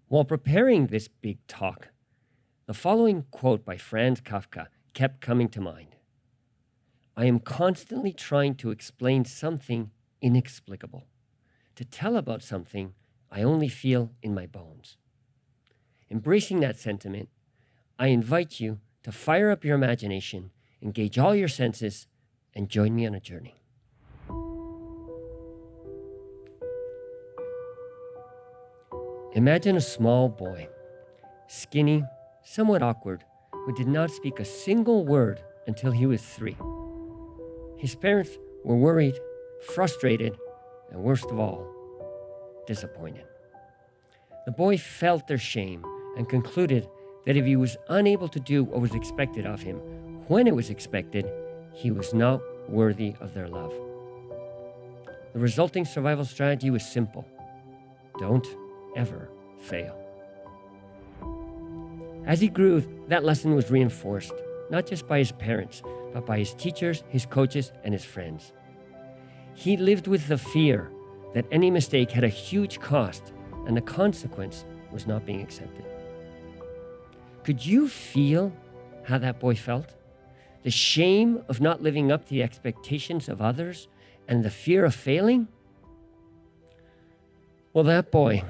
While preparing this big talk, the following quote by Franz Kafka kept coming to mind. I am constantly trying to explain something inexplicable, to tell about something I only feel in my bones. Embracing that sentiment, I invite you to fire up your imagination, engage all your senses, and join me on a journey. Imagine a small boy, skinny, somewhat awkward, who did not speak a single word until he was 3. His parents were worried, frustrated, and worst of all, disappointed. The boy felt their shame and concluded that if he was unable to do what was expected of him when it was expected, he was not worthy of their love. The resulting survival strategy was simple. Don't ever fail. As he grew, that lesson was reinforced, not just by his parents, but by his teachers, his coaches, and his friends. He lived with the fear that any mistake had a huge cost and the consequence was not being accepted. Could you feel how that boy felt? The shame of not living up to the expectations of others and the fear of failing? Well, that boy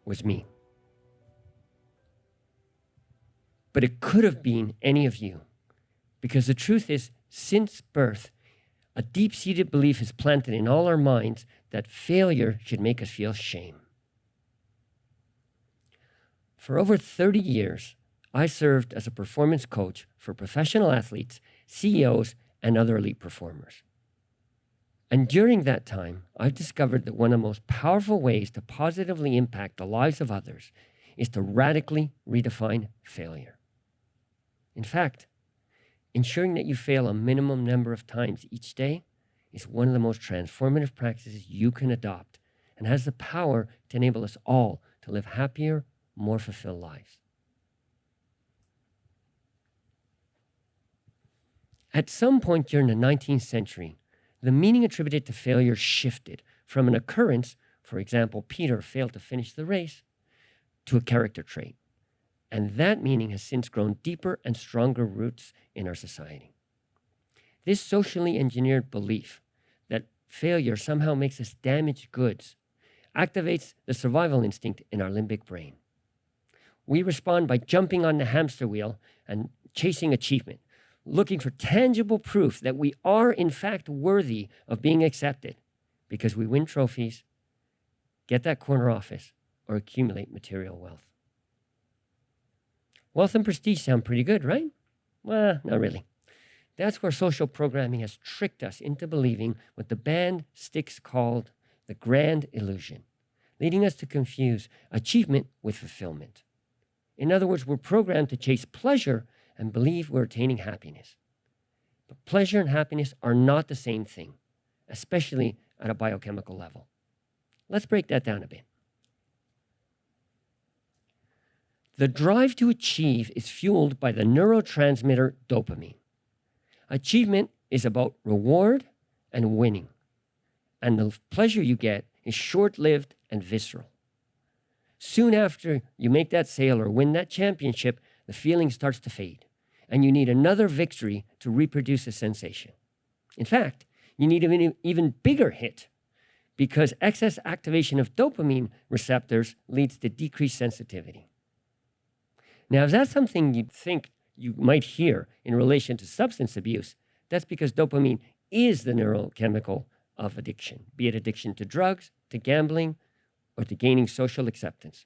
was me. But it could have been any of you, because the truth is, since birth, a deep-seated belief is planted in all our minds that failure should make us feel shame. For over 30 years, I served as a performance coach for professional athletes, CEOs, and other elite performers. And during that time, I've discovered that one of the most powerful ways to positively impact the lives of others is to radically redefine failure. In fact, ensuring that you fail a minimum number of times each day is one of the most transformative practices you can adopt and has the power to enable us all to live happier, more fulfilled lives. At some point during the 19th century, the meaning attributed to failure shifted from an occurrence, for example, Peter failed to finish the race, to a character trait. And that meaning has since grown deeper and stronger roots in our society. This socially engineered belief that failure somehow makes us damaged goods activates the survival instinct in our limbic brain. We respond by jumping on the hamster wheel and chasing achievement, looking for tangible proof that we are in fact worthy of being accepted because we win trophies, get that corner office, or accumulate material wealth. Wealth and prestige sound pretty good, right? Well, not really. That's where social programming has tricked us into believing what the band Styx called the grand illusion, leading us to confuse achievement with fulfillment. In other words, we're programmed to chase pleasure and believe we're attaining happiness. But pleasure and happiness are not the same thing, especially at a biochemical level. Let's break that down a bit. The drive to achieve is fueled by the neurotransmitter dopamine. Achievement is about reward and winning, and the pleasure you get is short-lived and visceral. Soon after you make that sale or win that championship, the feeling starts to fade, and you need another victory to reproduce the sensation. In fact, you need an even bigger hit because excess activation of dopamine receptors leads to decreased sensitivity. Now, if that's something you think you might hear in relation to substance abuse, that's because dopamine is the neurochemical of addiction, be it addiction to drugs, to gambling, or to gaining social acceptance.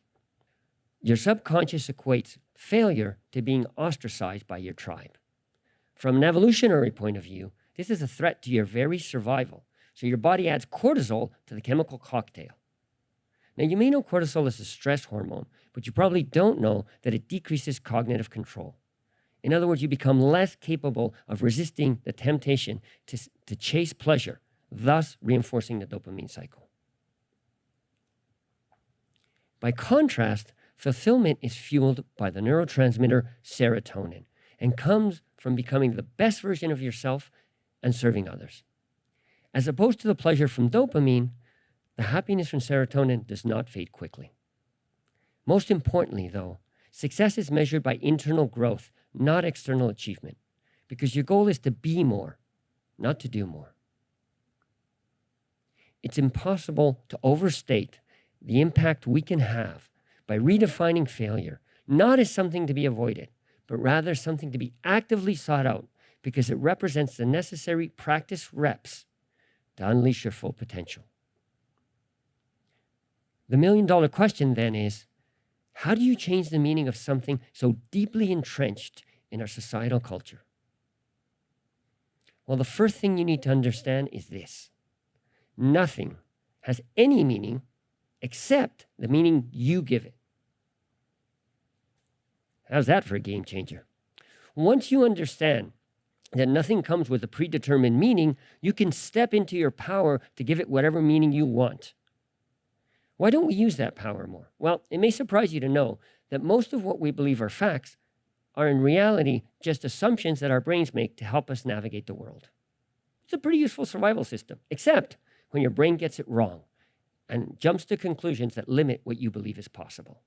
Your subconscious equates failure to being ostracized by your tribe. From an evolutionary point of view, this is a threat to your very survival, so your body adds cortisol to the chemical cocktail. Now, you may know cortisol is a stress hormone, but you probably don't know that it decreases cognitive control. In other words, you become less capable of resisting the temptation to chase pleasure, thus reinforcing the dopamine cycle. By contrast, fulfillment is fueled by the neurotransmitter serotonin and comes from becoming the best version of yourself and serving others. As opposed to the pleasure from dopamine, the happiness from serotonin does not fade quickly. Most importantly, though, success is measured by internal growth, not external achievement, because your goal is to be more, not to do more. It's impossible to overstate the impact we can have by redefining failure, not as something to be avoided, but rather something to be actively sought out because it represents the necessary practice reps to unleash your full potential. The million-dollar question then is, how do you change the meaning of something so deeply entrenched in our societal culture? Well, the first thing you need to understand is this. Nothing has any meaning except the meaning you give it. How's that for a game changer? Once you understand that nothing comes with a predetermined meaning, you can step into your power to give it whatever meaning you want. Why don't we use that power more? Well, it may surprise you to know that most of what we believe are facts are in reality just assumptions that our brains make to help us navigate the world. It's a pretty useful survival system, except when your brain gets it wrong and jumps to conclusions that limit what you believe is possible.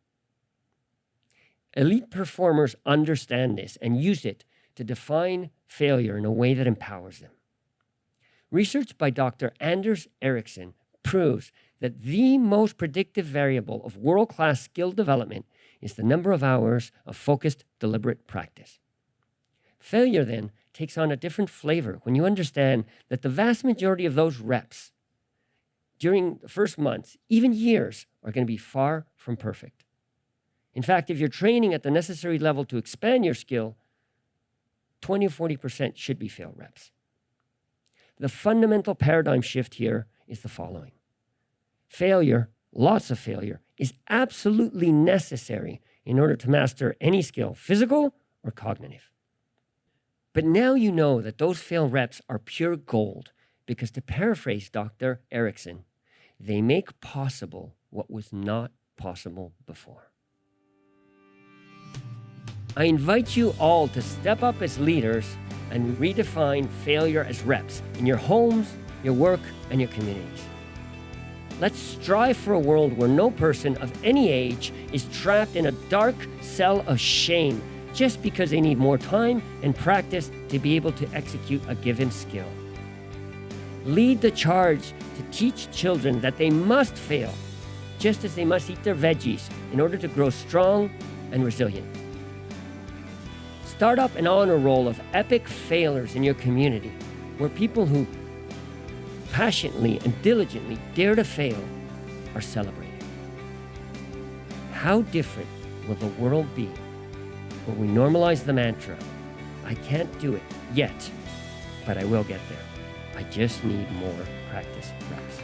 Elite performers understand this and use it to define failure in a way that empowers them. Research by Dr. Anders Ericsson proves that the most predictive variable of world-class skill development is the number of hours of focused, deliberate practice. Failure, then, takes on a different flavor when you understand that the vast majority of those reps during the first months, even years, are going to be far from perfect. In fact, if you're training at the necessary level to expand your skill, 20 or 40% should be fail reps. The fundamental paradigm shift here is the following. Failure, lots of failure, is absolutely necessary in order to master any skill, physical or cognitive. But now you know that those fail reps are pure gold because, to paraphrase Dr. Ericsson, they make possible what was not possible before. I invite you all to step up as leaders and redefine failure as reps in your homes, your work, and your communities. Let's strive for a world where no person of any age is trapped in a dark cell of shame just because they need more time and practice to be able to execute a given skill. Lead the charge to teach children that they must fail, just as they must eat their veggies in order to grow strong and resilient. Start up an honor roll of epic failures in your community, where people who passionately and diligently dare to fail are celebrated. How different will the world be when we normalize the mantra, I can't do it yet, but I will get there. I just need more practice reps.